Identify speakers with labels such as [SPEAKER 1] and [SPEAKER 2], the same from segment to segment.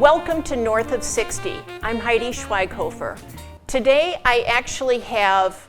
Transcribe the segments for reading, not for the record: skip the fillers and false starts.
[SPEAKER 1] Welcome to North of 60. I'm Heidi Schweighofer. Today I actually have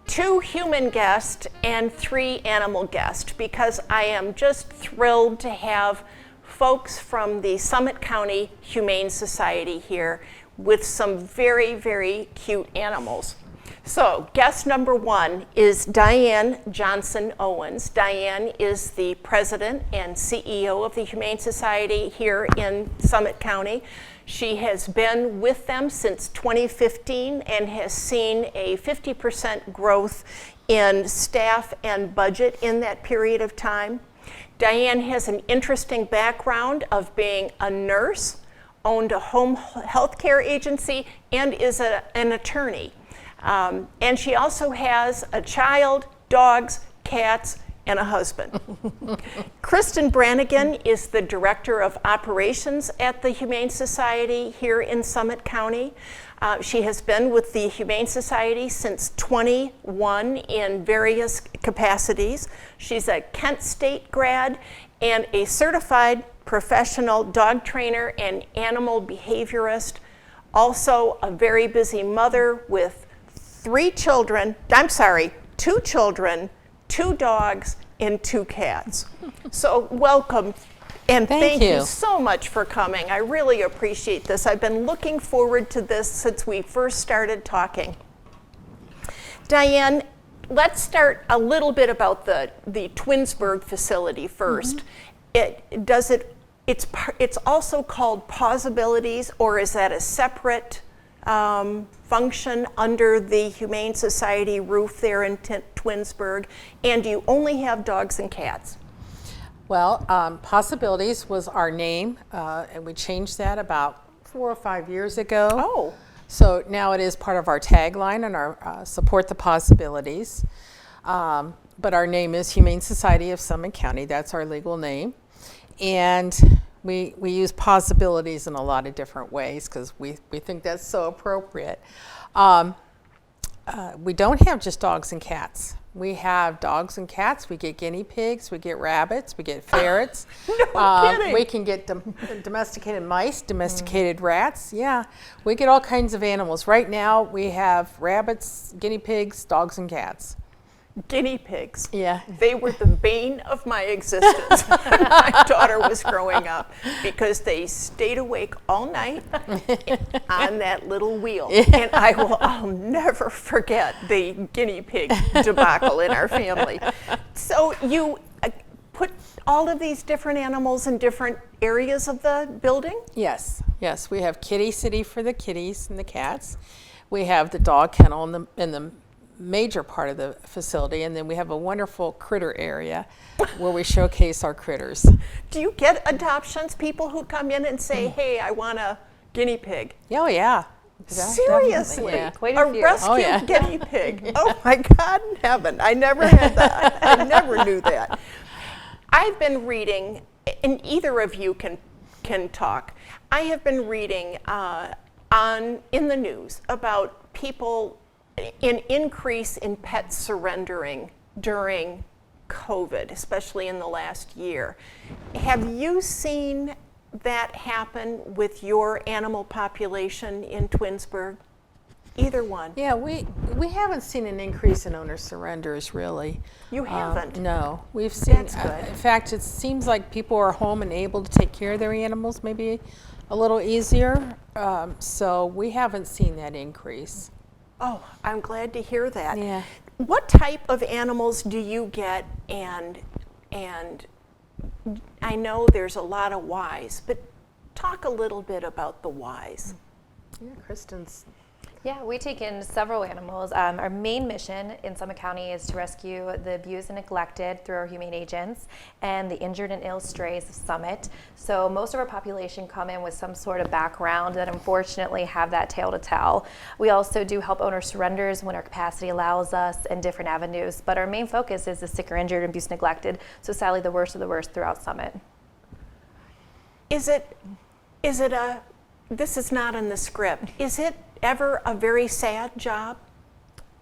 [SPEAKER 1] 2 human guests and 3 animal guests because I am just thrilled to have folks from the Summit County Humane Society here with some very, very cute animals. So guest number 1 is Diane Johnson Owens. Diane is the president and CEO of the Humane Society here in Summit County. She has been with them since 2015 and has seen a 50% growth in staff and budget in that period of time. Diane has an interesting background of being a nurse, owned a home health care agency, and is an attorney. And she also has a child, dogs, cats, and a husband. Kristen Brannigan is the Director of Operations at the Humane Society here in Summit County. She has been with the Humane Society since 21 in various capacities. She's a Kent State grad and a certified professional dog trainer and animal behaviorist. Also a very busy mother with 2 children, 2 dogs, and 2 cats. So welcome, and thank you so much for coming. I really appreciate this. I've been looking forward to this since we first started talking. Diane, let's start a little bit about the Twinsburg facility first. It's also called Possibilities, or is that a separate function under the Humane Society roof there in Twinsburg? And do you only have dogs and cats?
[SPEAKER 2] Well, Possibilities was our name, and we changed that about 4 or 5 years ago.
[SPEAKER 1] Oh.
[SPEAKER 2] So now it is part of our tagline and our Support the Possibilities. But our name is Humane Society of Summit County. That's our legal name. And we use possibilities in a lot of different ways because we think that's so appropriate. We don't have just dogs and cats. We have dogs and cats. We get guinea pigs. We get rabbits. We get ferrets.
[SPEAKER 1] No kidding.
[SPEAKER 2] We can get domesticated mice, domesticated rats. Yeah, we get all kinds of animals. Right now we have rabbits, guinea pigs, dogs, and cats.
[SPEAKER 1] Guinea pigs.
[SPEAKER 2] Yeah.
[SPEAKER 1] They were the bane of my existence when my daughter was growing up because they stayed awake all night on that little wheel. Yeah. And I'll never forget the guinea pig debacle in our family. So you put all of these different animals in different areas of the building?
[SPEAKER 2] Yes. Yes. We have Kitty City for the kitties and the cats. We have the dog kennel in the major part of the facility, and then we have a wonderful critter area where we showcase our critters.
[SPEAKER 1] Do you get adoptions, people who come in and say, hey, I want a guinea pig?
[SPEAKER 2] Oh yeah.
[SPEAKER 1] Seriously?
[SPEAKER 2] Yeah.
[SPEAKER 3] Quite a few.
[SPEAKER 1] Rescue guinea pig. Oh my God in heaven, I never had that. I never knew that. I've been reading, and either of you can talk, I have been reading in the news about people, an increase in pets surrendering during COVID, especially in the last year. Have you seen that happen with your animal population in Twinsburg? Either one?
[SPEAKER 2] Yeah, we haven't seen an increase in owner surrenders, really.
[SPEAKER 1] You haven't?
[SPEAKER 2] No, we've seen.
[SPEAKER 1] That's good.
[SPEAKER 2] In fact, it seems like people are home and able to take care of their animals maybe a little easier. So we haven't seen that increase.
[SPEAKER 1] Oh, I'm glad to hear that.
[SPEAKER 2] Yeah.
[SPEAKER 1] What type of animals do you get? And I know there's a lot of Ys, but talk a little bit about the Ys.
[SPEAKER 2] Yeah, Kristen's.
[SPEAKER 3] Yeah, we take in several animals. Our main mission in Summit County is to rescue the abused and neglected through our humane agents and the injured and ill strays of Summit. So most of our population come in with some sort of background that unfortunately have that tale to tell. We also do help owner surrenders when our capacity allows us in different avenues, but our main focus is the sick or injured, abused, neglected. So sadly, the worst of the worst throughout Summit.
[SPEAKER 1] Is it this is not in the script, is it ever a very sad job?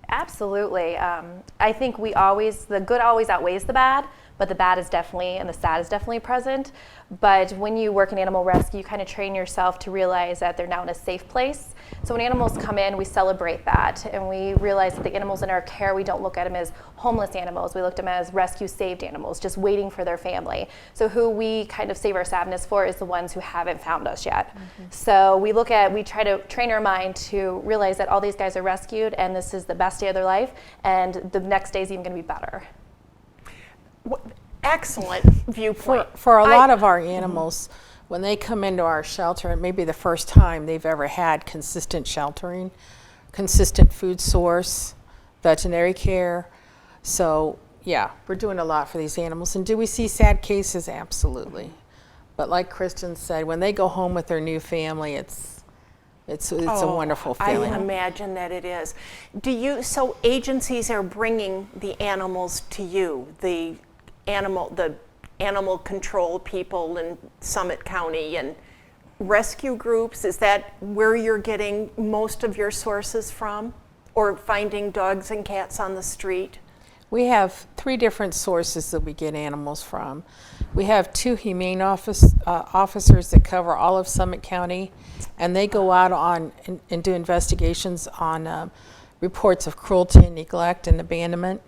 [SPEAKER 3] Absolutely. I think the good always outweighs the bad, but the bad is definitely, and the sad is definitely present. But when you work in animal rescue, you kind of train yourself to realize that they're now in a safe place. So when animals come in, we celebrate that, and we realize that the animals in our care, we don't look at them as homeless animals. We look at them as rescue saved animals, just waiting for their family. So who we kind of save our sadness for is the ones who haven't found us yet. So we try to train our mind to realize that all these guys are rescued, and this is the best day of their life, and the next day is even going to be better.
[SPEAKER 1] Excellent viewpoint.
[SPEAKER 2] For a lot of our animals, when they come into our shelter, it may be the first time they've ever had consistent sheltering, consistent food source, veterinary care. So yeah, we're doing a lot for these animals. And do we see sad cases? Absolutely. But like Kristen said, when they go home with their new family, it's a wonderful feeling.
[SPEAKER 1] I imagine that it is. So agencies are bringing the animals to you, the animal control people in Summit County and rescue groups? Is that where you're getting most of your sources from? Or finding dogs and cats on the street?
[SPEAKER 2] We have 3 different sources that we get animals from. We have 2 Humane officers that cover all of Summit County, and they go out and do investigations on reports of cruelty and neglect and abandonment.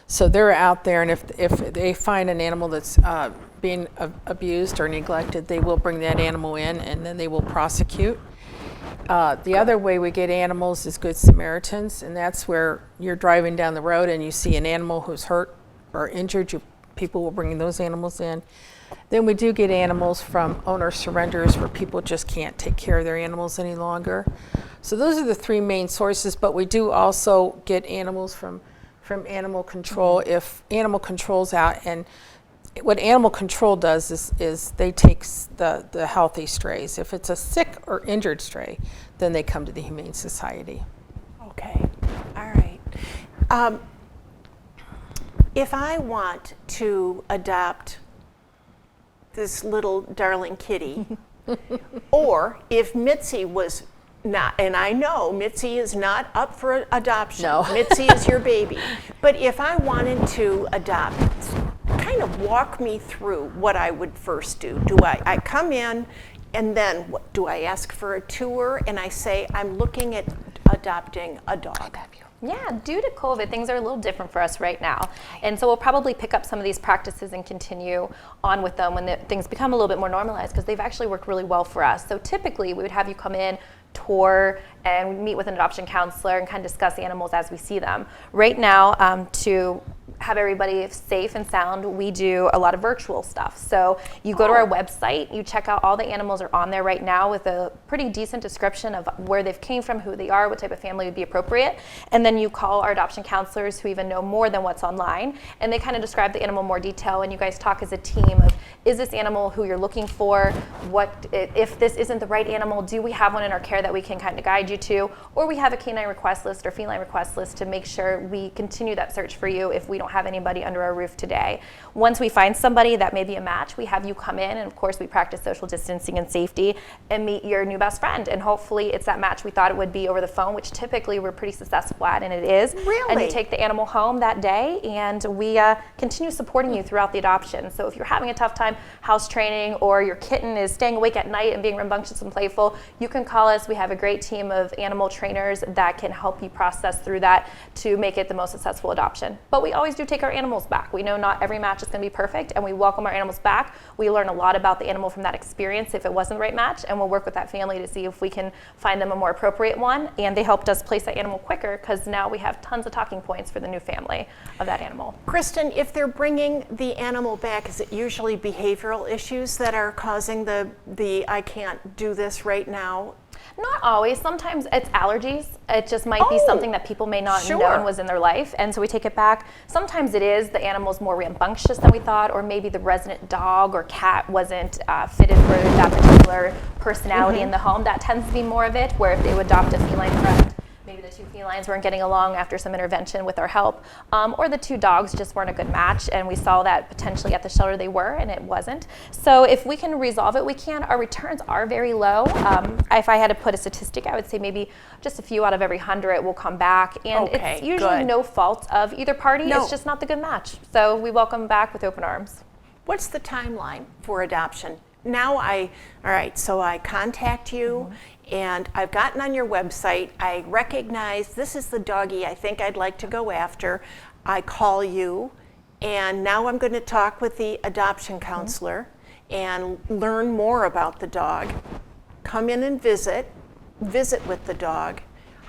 [SPEAKER 2] So they're out there, and if they find an animal that's being abused or neglected, they will bring that animal in, and then they will prosecute. The other way we get animals is Good Samaritans, and that's where you're driving down the road and you see an animal who's hurt or injured. People will bring those animals in. Then we do get animals from owner surrenders where people just can't take care of their animals any longer. So those are the 3 main sources, but we do also get animals from animal control. If animal control's out, and what animal control does is they take the healthy strays. If it's a sick or injured stray, then they come to the Humane Society.
[SPEAKER 1] Okay, all right. If I want to adopt this little darling kitty, or if Mitzi was not, and I know Mitzi is not up for adoption.
[SPEAKER 2] No.
[SPEAKER 1] Mitzi is your baby. But if I wanted to adopt, kind of walk me through what I would first do. Do I come in, and then what, do I ask for a tour and I say, I'm looking at adopting a dog?
[SPEAKER 3] Yeah, due to COVID, things are a little different for us right now. And so we'll probably pick up some of these practices and continue on with them when things become a little bit more normalized, because they've actually worked really well for us. So typically we would have you come in, tour, and meet with an adoption counselor and kind of discuss animals as we see them. Right now, to have everybody safe and sound, we do a lot of virtual stuff. So you go to our website, you check out all the animals are on there right now with a pretty decent description of where they've came from, who they are, what type of family would be appropriate. And then you call our adoption counselors who even know more than what's online, and they kind of describe the animal in more detail, and you guys talk as a team of, is this animal who you're looking for? What, if this isn't the right animal, do we have one in our care that we can kind of guide you to? Or we have a canine request list or feline request list to make sure we continue that search for you if we don't have anybody under our roof today. Once we find somebody that may be a match, we have you come in, and of course we practice social distancing and safety and meet your new best friend. And hopefully it's that match we thought it would be over the phone, which typically we're pretty successful at, and it is.
[SPEAKER 1] Really?
[SPEAKER 3] And you take the animal home that day, and we continue supporting you throughout the adoption. So if you're having a tough time house training, or your kitten is staying awake at night and being rambunctious and playful, you can call us. We have a great team of animal trainers that can help you process through that to make it the most successful adoption. But we always do take our animals back. We know not every match is going to be perfect, and we welcome our animals back. We learn a lot about the animal from that experience if it wasn't the right match, and we'll work with that family to see if we can find them a more appropriate one. And they helped us place that animal quicker, because now we have tons of talking points for the new family of that animal.
[SPEAKER 1] Kristen, if they're bringing the animal back, is it usually behavioral issues that are causing the I can't do this right now?
[SPEAKER 3] Not always. Sometimes it's allergies. It just might be something that people may not know was in their life, and so we take it back. Sometimes it is the animal's more rambunctious than we thought, or maybe the resident dog or cat wasn't fitted for that particular personality in the home. That tends to be more of it, where if they would adopt a feline friend, maybe the two felines weren't getting along after some intervention with our help, or the two dogs just weren't a good match, and we saw that potentially at the shelter they were, and it wasn't. So if we can resolve it, we can. Our returns are very low. If I had to put a statistic, I would say maybe just a few out of every 100 will come back, and
[SPEAKER 1] Okay,
[SPEAKER 3] it's usually
[SPEAKER 1] good.
[SPEAKER 3] no fault of either party.
[SPEAKER 1] No.
[SPEAKER 3] It's just not the good match. So we welcome back with open arms.
[SPEAKER 1] What's the timeline for adoption? Now all right, so I contact you and I've gotten on your website. I recognize this is the doggy I think I'd like to go after. I call you and now I'm going to talk with the adoption counselor and learn more about the dog. Come in and visit with the dog.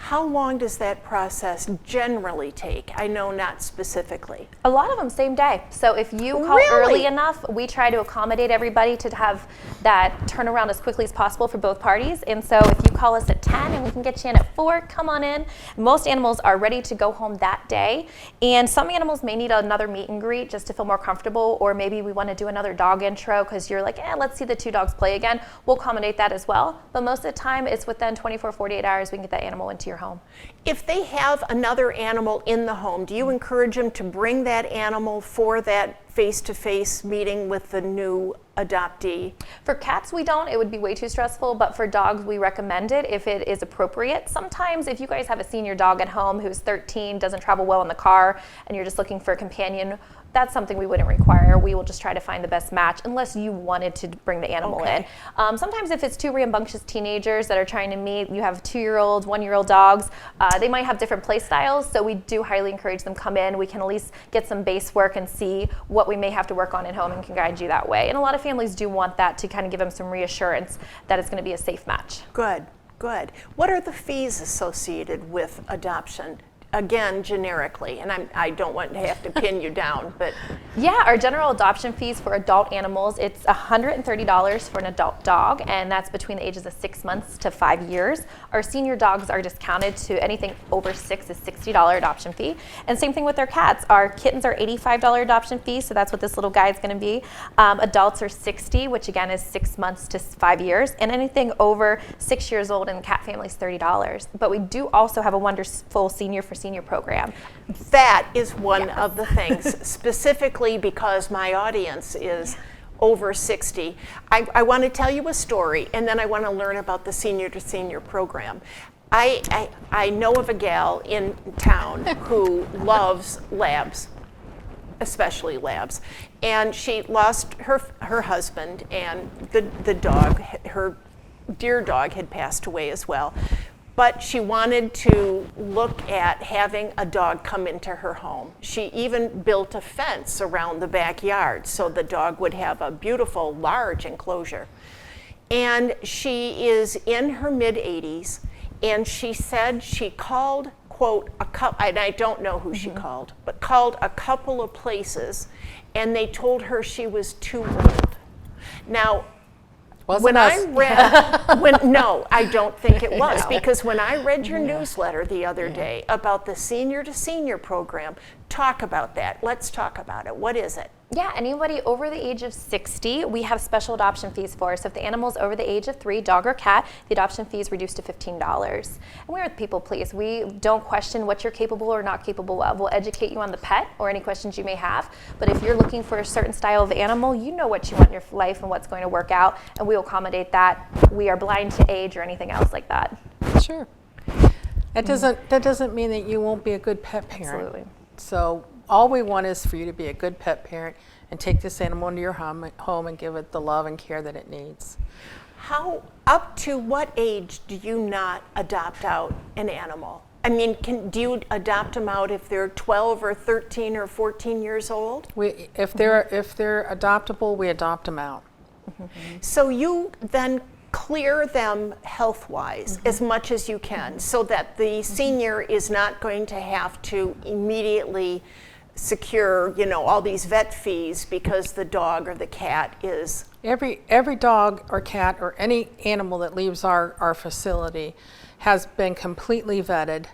[SPEAKER 1] How long does that process generally take? I know not specifically.
[SPEAKER 3] A lot of them same day. So if you call
[SPEAKER 1] Really?
[SPEAKER 3] early enough, we try to accommodate everybody to have that turnaround as quickly as possible for both parties. And so if you call us at 10 and we can get you in at 4, come on in. Most animals are ready to go home that day. And some animals may need another meet and greet just to feel more comfortable, or maybe we want to do another dog intro because you're like, let's see the two dogs play again. We'll accommodate that as well. But most of the time, it's within 24, 48 hours we can get that animal into your home.
[SPEAKER 1] If they have another animal in the home, do you encourage them to bring that animal for that face-to-face meeting with the new adoptee?
[SPEAKER 3] For cats, we don't. It would be way too stressful. But for dogs, we recommend it if it is appropriate. Sometimes if you guys have a senior dog at home who's 13, doesn't travel well in the car, and you're just looking for a companion, that's something we wouldn't require. We will just try to find the best match unless you wanted to bring the animal in. Sometimes if it's two rambunctious teenagers that are trying to meet, you have 2-year-olds, 1-year-old dogs, they might have different play styles, so we do highly encourage them come in. We can at least get some base work and see what we may have to work on at home and can guide you that way. And a lot of families do want that to kind of give them some reassurance that it's going to be a safe match.
[SPEAKER 1] Good, good. What are the fees associated with adoption? Again, generically, and I don't want to have to pin you down, but
[SPEAKER 3] Yeah, our general adoption fees for adult animals, it's $130 for an adult dog, and that's between the ages of 6 months to 5 years. Our senior dogs are discounted to anything over 6 is $60 adoption fee. And same thing with our cats. Our kittens are $85 adoption fee, so that's what this little guy is going to be. Adults are $60, which again is 6 months to 5 years, and anything over 6 years old in the cat family is $30. But we do also have a wonderful senior for senior program.
[SPEAKER 1] that is one of the things, specifically because my audience is over 60. I want to tell you a story, and then I want to learn about the senior to senior program. I know of a gal in town who loves labs, especially labs, and she lost her husband, and the dog, her dear dog, had passed away as well. But she wanted to look at having a dog come into her home. She even built a fence around the backyard so the dog would have a beautiful, large enclosure. And she is in her mid-80s, and she said she called, quote, and I don't know who she called, but called a couple of places, and they told her she was too old. Now,
[SPEAKER 2] Wasn't us.
[SPEAKER 1] I read, no, I don't think it was, because when I read your newsletter the other day about the senior to senior program, talk about that. Let's talk about it. What is it?
[SPEAKER 3] Yeah, anybody over the age of 60, we have special adoption fees for. So if the animal's over the age of 3, dog or cat, the adoption fee is reduced to $15. And we're with people, please. We don't question what you're capable or not capable of. We'll educate you on the pet or any questions you may have. But if you're looking for a certain style of animal, you know what you want in your life and what's going to work out, and we will accommodate that. We are blind to age or anything else like that.
[SPEAKER 2] Sure. That doesn't mean that you won't be a good pet parent.
[SPEAKER 3] Absolutely.
[SPEAKER 2] So all we want is for you to be a good pet parent and take this animal into your home and give it the love and care that it needs.
[SPEAKER 1] How, up to what age do you not adopt out an animal? I mean, do you adopt them out if they're 12 or 13 or 14 years old?
[SPEAKER 2] If they're adoptable, we adopt them out.
[SPEAKER 1] So you then clear them health-wise as much as you can, so that the senior is not going to have to immediately secure, all these vet fees because the dog or the cat is.
[SPEAKER 2] Every dog or cat or any animal that leaves our facility has been completely vetted,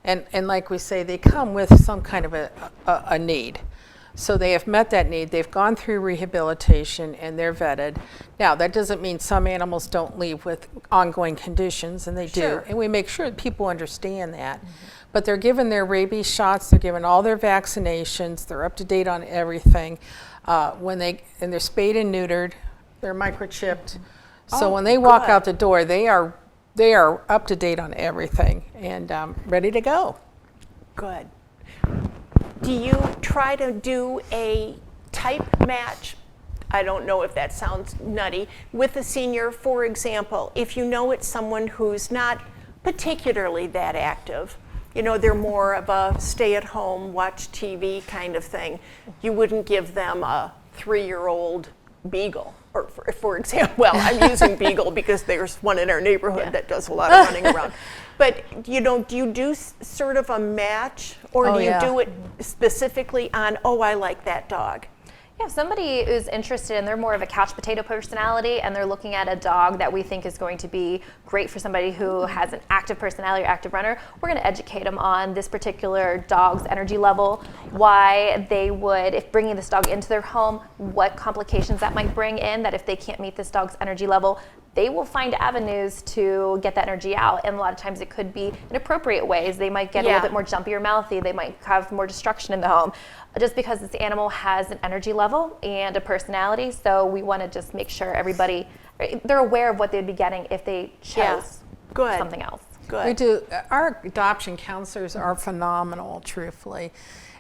[SPEAKER 2] and like we say, they come with some kind of a need. So they have met that need. They've gone through rehabilitation and they're vetted. Now, that doesn't mean some animals don't leave with ongoing conditions, and they
[SPEAKER 1] Sure.
[SPEAKER 2] do. And we make sure that people understand that. But they're given their rabies shots, they're given all their vaccinations, they're up to date on everything. And they're spayed and neutered, they're microchipped. So when they walk
[SPEAKER 1] good.
[SPEAKER 2] out the door, they are up to date on everything and ready to go.
[SPEAKER 1] Good. Do you try to do a type match? I don't know if that sounds nutty. With a senior, for example, if you know it's someone who's not particularly that active, you know, they're more of a stay-at-home, watch TV kind of thing, you wouldn't give them a 3-year-old beagle. Or for example, well, I'm using beagle because there's one in our neighborhood that does a lot of running around. But, you know, do you do sort of a match, or
[SPEAKER 2] Oh,
[SPEAKER 1] do you
[SPEAKER 2] yeah.
[SPEAKER 1] do it specifically on, oh, I like that dog?
[SPEAKER 3] Yeah, if somebody is interested and they're more of a couch potato personality and they're looking at a dog that we think is going to be great for somebody who has an active personality or active runner, we're going to educate them on this particular dog's energy level, why they would, if bringing this dog into their home, what complications that might bring in, that if they can't meet this dog's energy level, they will find avenues to get that energy out. And a lot of times it could be in appropriate ways. They might get a little bit more jumpy or mouthy. They might have more destruction in the home just because this animal has an energy level and a personality. So we want to just make sure everybody, they're aware of what they'd be getting if they chose
[SPEAKER 1] Good.
[SPEAKER 3] something else.
[SPEAKER 1] Good.
[SPEAKER 2] We do. Our adoption counselors are phenomenal, truthfully,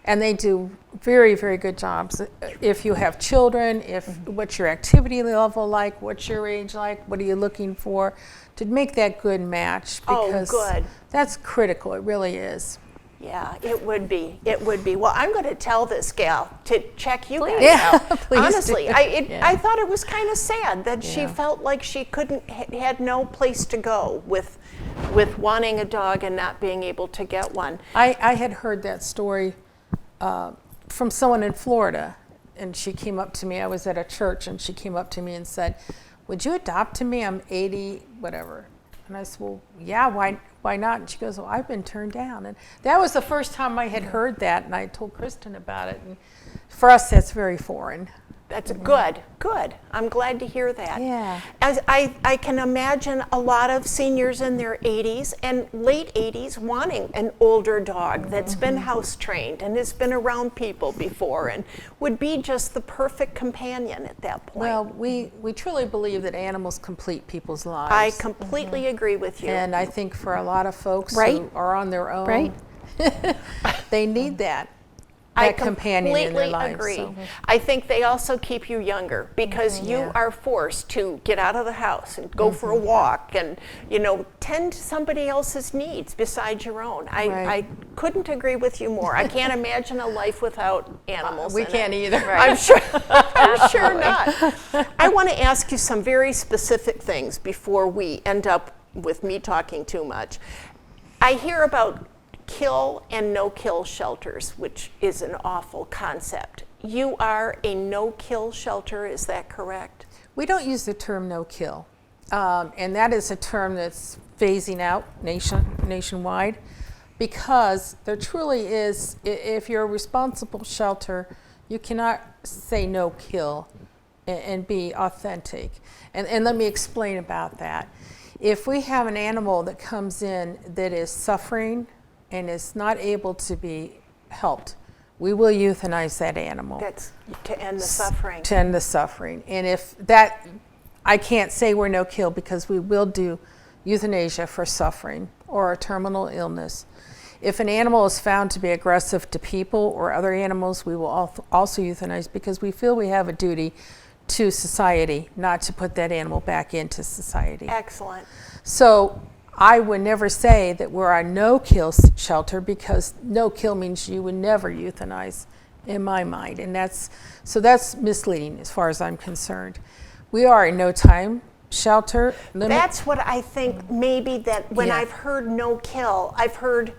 [SPEAKER 2] and they do very, very good jobs. If you have children, what's your activity level like, what's your age like, what are you looking for, to make that good match, because
[SPEAKER 1] good.
[SPEAKER 2] that's critical. It really is.
[SPEAKER 1] Yeah, it would be. It would be. Well, I'm going to tell this gal to check you guys
[SPEAKER 2] Yeah,
[SPEAKER 1] out.
[SPEAKER 2] please
[SPEAKER 1] Honestly,
[SPEAKER 2] do.
[SPEAKER 1] I thought it was kind of sad that she felt like she had no place to go with wanting a dog and not being able to get one.
[SPEAKER 2] I had heard that story from someone in Florida, and she came up to me. I was at a church, and she came up to me and said, "Would you adopt me? I'm 80, whatever." And I said, "Well, yeah, why not?" And she goes, "Well, I've been turned down." And that was the first time I had heard that, and I told Kristen about it. And for us, that's very foreign.
[SPEAKER 1] That's good. Good. I'm glad to hear that.
[SPEAKER 2] Yeah.
[SPEAKER 1] As I can imagine a lot of seniors in their 80s and late 80s wanting an older dog that's been house trained and has been around people before and would be just the perfect companion at that point.
[SPEAKER 2] Well, we truly believe that animals complete people's lives.
[SPEAKER 1] I completely agree with you.
[SPEAKER 2] And I think for a lot of folks
[SPEAKER 1] Right.
[SPEAKER 2] who are on their own,
[SPEAKER 1] Right.
[SPEAKER 2] they need that companion in their lives.
[SPEAKER 1] Agree.
[SPEAKER 2] So.
[SPEAKER 1] I think they also keep you younger because you are forced to get out of the house and go for a walk and, you know, tend to somebody else's needs besides your own. I couldn't agree with you more. I can't imagine a life without animals.
[SPEAKER 2] We
[SPEAKER 1] in
[SPEAKER 2] can't
[SPEAKER 1] it.
[SPEAKER 2] either.
[SPEAKER 1] I'm sure. I'm sure not. I want to ask you some very specific things before we end up with me talking too much. I hear about kill and no-kill shelters, which is an awful concept. You are a no-kill shelter, is that correct?
[SPEAKER 2] We don't use the term no-kill, and that is a term that's phasing out nationwide, because there truly is, if you're a responsible shelter, you cannot say no-kill and be authentic. And let me explain about that. If we have an animal that comes in that is suffering and is not able to be helped, we will euthanize that animal.
[SPEAKER 1] That's to end the suffering.
[SPEAKER 2] To end the suffering. And if that, I can't say we're no kill, because we will do euthanasia for suffering or a terminal illness. If an animal is found to be aggressive to people or other animals, we will also euthanize, because we feel we have a duty to society not to put that animal back into society.
[SPEAKER 1] Excellent.
[SPEAKER 2] So I would never say that we're a no-kill shelter, because no-kill means you would never euthanize, in my mind, and that's misleading as far as I'm concerned. We are a no-time shelter.
[SPEAKER 1] That's what I think. Maybe that when I've heard no-kill, I've heard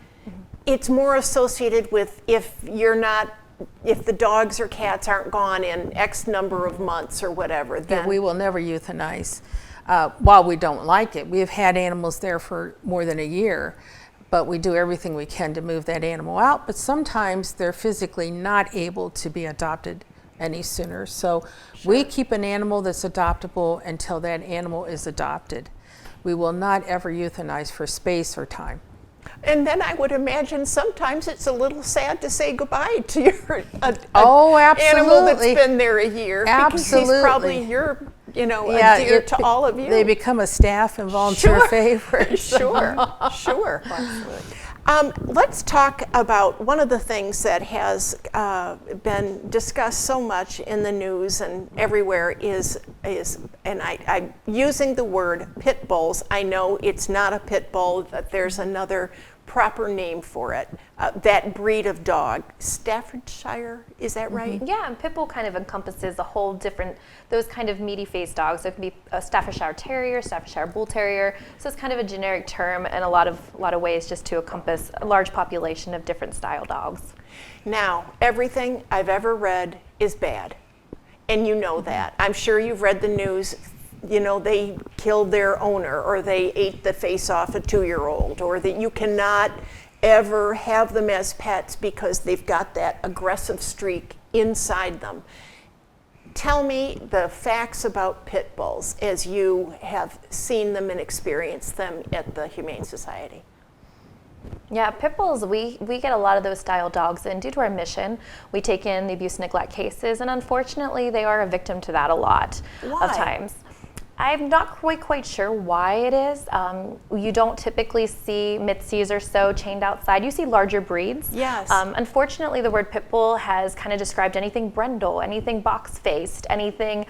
[SPEAKER 1] it's more associated with if the dogs or cats aren't gone in X number of months or whatever. Then
[SPEAKER 2] we will never euthanize. While we don't like it, we have had animals there for more than a year, but we do everything we can to move that animal out. But sometimes they're physically not able to be adopted any sooner. So we keep an animal that's adoptable until that animal is adopted. We will not ever euthanize for space or time.
[SPEAKER 1] And then I would imagine sometimes it's a little sad to say goodbye to your
[SPEAKER 2] Oh,
[SPEAKER 1] animal that's
[SPEAKER 2] absolutely.
[SPEAKER 1] been there a year. Because he's
[SPEAKER 2] Absolutely.
[SPEAKER 1] probably your, a dear to all of you.
[SPEAKER 2] They become a staff and volunteer
[SPEAKER 1] Sure.
[SPEAKER 2] favorite.
[SPEAKER 1] Sure. Let's talk about one of the things that has been discussed so much in the news and everywhere is and I'm using the word pit bulls. I know it's not a pit bull, that there's another proper name for it. That breed of dog, Staffordshire, is that right?
[SPEAKER 3] Yeah, and pit bull kind of encompasses a whole different, those kind of meaty faced dogs. So it can be a Staffordshire Terrier, Staffordshire Bull Terrier. So it's kind of a generic term in a lot of ways just to encompass a large population of different style dogs.
[SPEAKER 1] Now, everything I've ever read is bad, and you know that. I'm sure you've read the news. They killed their owner, or they ate the face off a 2-year-old, or that you cannot ever have them as pets because they've got that aggressive streak inside them. Tell me the facts about pit bulls as you have seen them and experienced them at the Humane Society.
[SPEAKER 3] Yeah, pit bulls, we get a lot of those style dogs in due to our mission. We take in the abuse and neglect cases, and unfortunately they are a victim to that a lot of times. I'm not quite sure why it is. You don't typically see Mitzies or so chained outside. You see larger breeds.
[SPEAKER 1] Yes.
[SPEAKER 3] Unfortunately, the word pit bull has kind of described anything brindle, anything box-faced, anything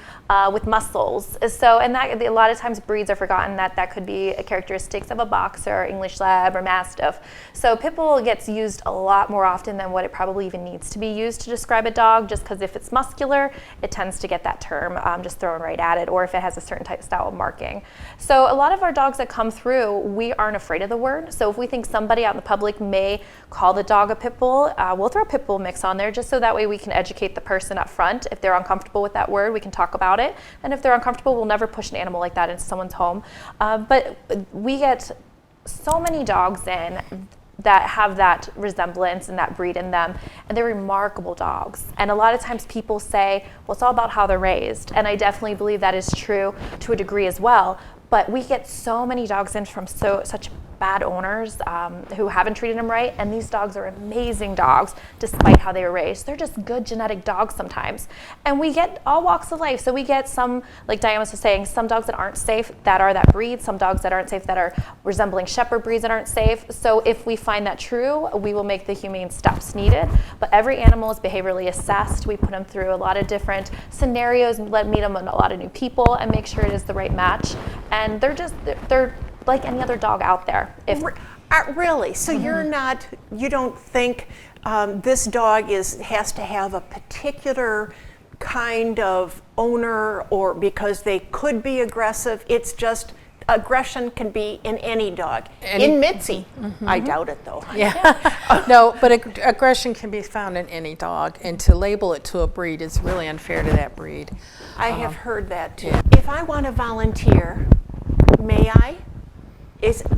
[SPEAKER 3] with muscles. So, and that a lot of times breeds are forgotten that could be characteristics of a boxer, English Lab, or Mastiff. So pit bull gets used a lot more often than what it probably even needs to be used to describe a dog, just because if it's muscular, it tends to get that term just thrown right at it, or if it has a certain type style of marking. So a lot of our dogs that come through, we aren't afraid of the word. So if we think somebody out in the public may call the dog a pit bull, we'll throw a pit bull mix on there just so that way we can educate the person up front. If they're uncomfortable with that word, we can talk about it. And if they're uncomfortable, we'll never push an animal like that into someone's home. But we get so many dogs in that have that resemblance and that breed in them, and they're remarkable dogs. And a lot of times people say, well, it's all about how they're raised, and I definitely believe that is true to a degree as well. But we get so many dogs in from such bad owners who haven't treated them right, and these dogs are amazing dogs despite how they were raised. They're just good genetic dogs sometimes. And we get all walks of life. So we get some, like Diane was saying, some dogs that aren't safe that are that breed, some dogs that aren't safe that are resembling shepherd breeds that aren't safe. So if we find that true, we will make the humane steps needed. But every animal is behaviorally assessed. We put them through a lot of different scenarios, meet them with a lot of new people, and make sure it is the right match. And they're like any other dog out there.
[SPEAKER 1] Really? So you don't think this dog has to have a particular kind of owner, or because they could be aggressive? It's just aggression can be in any dog. In Mitzi. I doubt it though.
[SPEAKER 2] Yeah. No, but aggression can be found in any dog, and to label it to a breed is really unfair to that breed.
[SPEAKER 1] I have heard that too. If I want to volunteer, may I?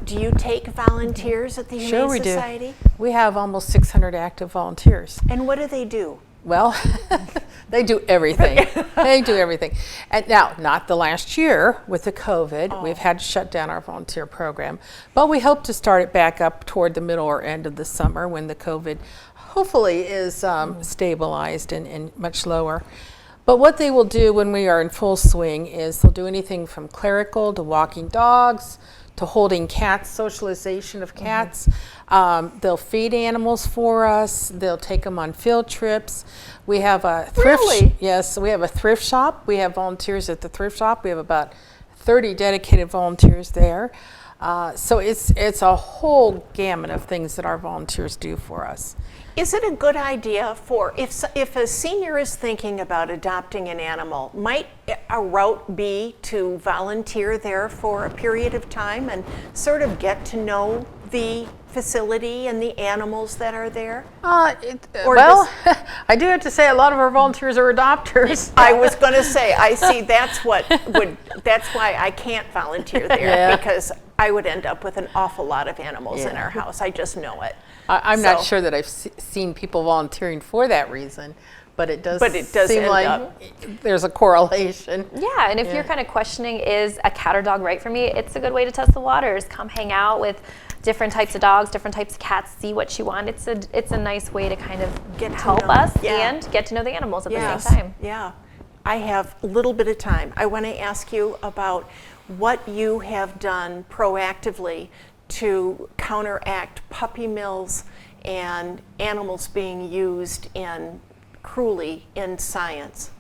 [SPEAKER 1] Do you take volunteers at the Humane Society?
[SPEAKER 2] Sure we do. We have almost 600 active volunteers.
[SPEAKER 1] And what do they do?
[SPEAKER 2] Well, they do everything. They do everything. And now, not the last year with the COVID, we've had to shut down our volunteer program, but we hope to start it back up toward the middle or end of the summer when the COVID hopefully is stabilized and much lower. But what they will do when we are in full swing is they'll do anything from clerical to walking dogs, to holding cats, socialization of cats. They'll feed animals for us. They'll take them on field trips. We have a thrift. Yes, we have a thrift shop. We have volunteers at the thrift shop. We have about 30 dedicated volunteers there. So it's a whole gamut of things that our volunteers do for us.
[SPEAKER 1] Is it a good idea for, if a senior is thinking about adopting an animal, might a route be to volunteer there for a period of time and sort of get to know the facility and the animals that are there?
[SPEAKER 2] I do have to say a lot of our volunteers are adopters.
[SPEAKER 1] I was going to say, I see that's why I can't volunteer there, because I would end up with an awful lot of animals in
[SPEAKER 2] Yeah.
[SPEAKER 1] our house. I just know it.
[SPEAKER 2] I'm not
[SPEAKER 1] So-
[SPEAKER 2] sure that I've seen people volunteering for that reason, but it does
[SPEAKER 1] end
[SPEAKER 2] seem like
[SPEAKER 1] up.
[SPEAKER 2] there's a correlation.
[SPEAKER 3] Yeah, and if you're kind of questioning, is a cat or dog right for me? It's a good way to test the waters. Come hang out with different types of dogs, different types of cats, see what you want. It's a nice way to kind of
[SPEAKER 1] Get to
[SPEAKER 3] help
[SPEAKER 1] know-
[SPEAKER 3] us
[SPEAKER 1] yeah.
[SPEAKER 3] and get to know the animals at
[SPEAKER 1] Yes.
[SPEAKER 3] the same time.
[SPEAKER 1] Yeah. I have a little bit of time. I want to ask you about what you have done proactively to counteract puppy mills and animals being used cruelly in science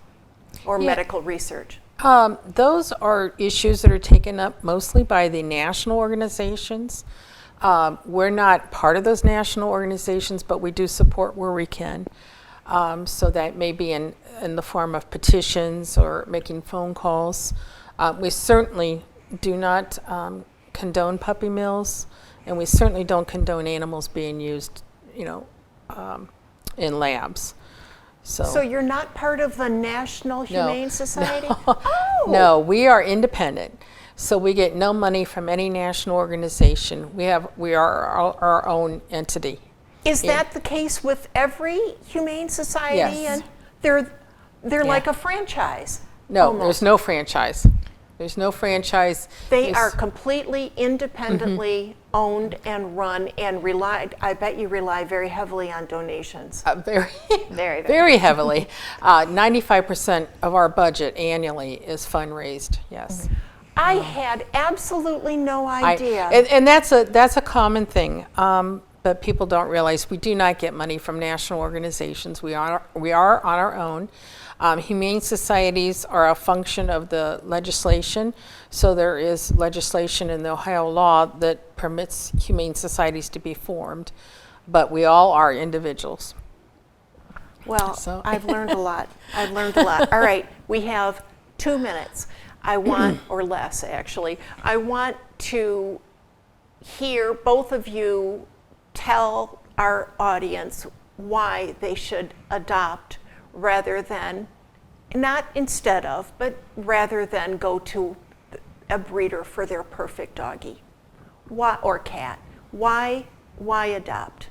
[SPEAKER 1] or
[SPEAKER 2] Yeah.
[SPEAKER 1] medical research.
[SPEAKER 2] Those are issues that are taken up mostly by the national organizations. We're not part of those national organizations, but we do support where we can. So that may be in the form of petitions or making phone calls. We certainly do not condone puppy mills, and we certainly don't condone animals being used, in labs.
[SPEAKER 1] So you're not part of the National Humane Society? Oh.
[SPEAKER 2] No, we are independent. So we get no money from any national organization. We are our own entity.
[SPEAKER 1] Is that the case with every humane society?
[SPEAKER 2] Yes.
[SPEAKER 1] And they're like a franchise.
[SPEAKER 2] No,
[SPEAKER 1] almost.
[SPEAKER 2] there's no franchise. There's no franchise.
[SPEAKER 1] They
[SPEAKER 2] There's-
[SPEAKER 1] are completely independently owned and run and relied. I bet you rely very heavily on donations.
[SPEAKER 2] Very,
[SPEAKER 3] Very.
[SPEAKER 2] very heavily. 95% of our budget annually is fundraised. Yes.
[SPEAKER 1] I had absolutely no
[SPEAKER 2] I-
[SPEAKER 1] idea.
[SPEAKER 2] and that's a common thing, but people don't realize we do not get money from national organizations. We are on our own. Humane societies are a function of the legislation, so there is legislation in the Ohio law that permits humane societies to be formed, but we all are individuals.
[SPEAKER 1] Well,
[SPEAKER 2] So-
[SPEAKER 1] I've learned a lot. I've learned a lot. All right, we have 2 minutes. I want, or less actually, I want to hear both of you tell our audience why they should adopt rather than, not instead of, but rather than go to a breeder for their perfect doggy. Why, or cat. Why adopt?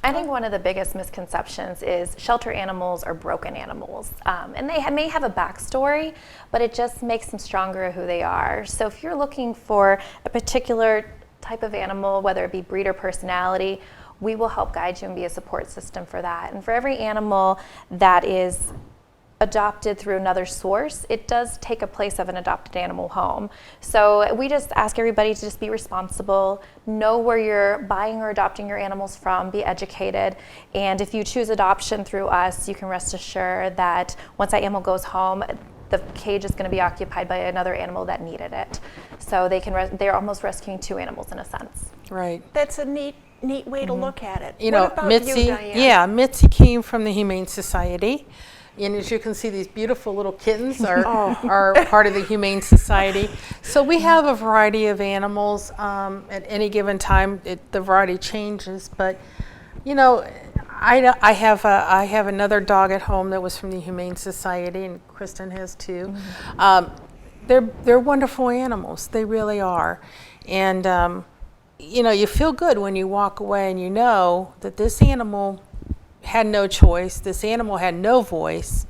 [SPEAKER 3] I think one of the biggest misconceptions is shelter animals are broken animals. And they may have a backstory, but it just makes them stronger of who they are. So if you're looking for a particular type of animal, whether it be breed or personality, we will help guide you and be a support system for that. And for every animal that is adopted through another source, it does take a place of an adopted animal home. So we just ask everybody to just be responsible, know where you're buying or adopting your animals from, be educated, and if you choose adoption through us, you can rest assured that once that animal goes home, the cage is going to be occupied by another animal that needed it. So they're almost rescuing 2 animals in a sense.
[SPEAKER 2] Right.
[SPEAKER 1] That's a neat way to look at it.
[SPEAKER 2] You
[SPEAKER 1] What
[SPEAKER 2] know,
[SPEAKER 1] about
[SPEAKER 2] Mitzi,
[SPEAKER 1] you, Diane?
[SPEAKER 2] yeah, Mitzi came from the Humane Society. And as you can see, these beautiful little kittens are part of the Humane Society. So we have a variety of animals. At any given time, the variety changes. But, I have another dog at home that was from the Humane Society, and Kristen has too. They're wonderful animals. They really are. And, you feel good when you walk away and you know that this animal had no choice. This animal had no voice.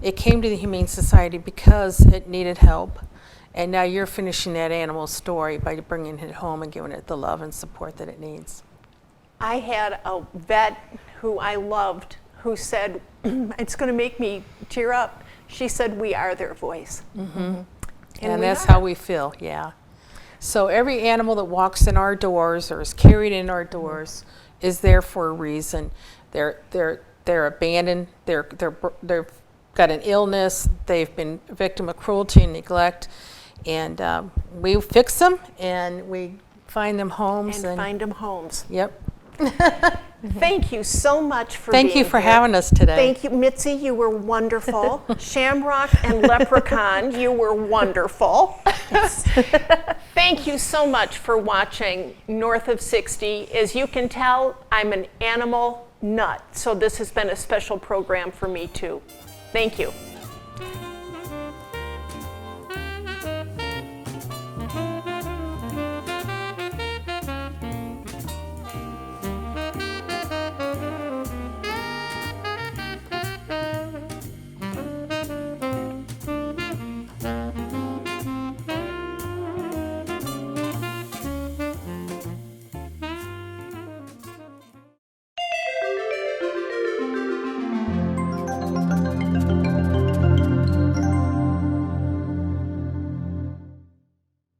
[SPEAKER 2] It came to the Humane Society because it needed help. And now you're finishing that animal's story by bringing it home and giving it the love and support that it needs. I
[SPEAKER 1] had a vet who I loved who said, it's going to make me tear up. She said, we are their voice.
[SPEAKER 2] Mm-hmm.
[SPEAKER 1] And
[SPEAKER 2] And
[SPEAKER 1] we
[SPEAKER 2] that's
[SPEAKER 1] are.
[SPEAKER 2] how we feel, yeah. So every animal that walks in our doors or is carried in our doors is there for a reason. They're abandoned. They've got an illness. They've been a victim of cruelty and neglect, and we fix them and we find them homes
[SPEAKER 1] And find them homes.
[SPEAKER 2] Yep.
[SPEAKER 1] Thank you so much for being
[SPEAKER 2] Thank you for
[SPEAKER 1] here.
[SPEAKER 2] having us today.
[SPEAKER 1] Thank you, Mitzi, you were wonderful. Shamrock and Leprechaun, you were wonderful. Thank you so much for watching North of 60. As you can tell, I'm an animal nut, so this has been a special program for me too. Thank you.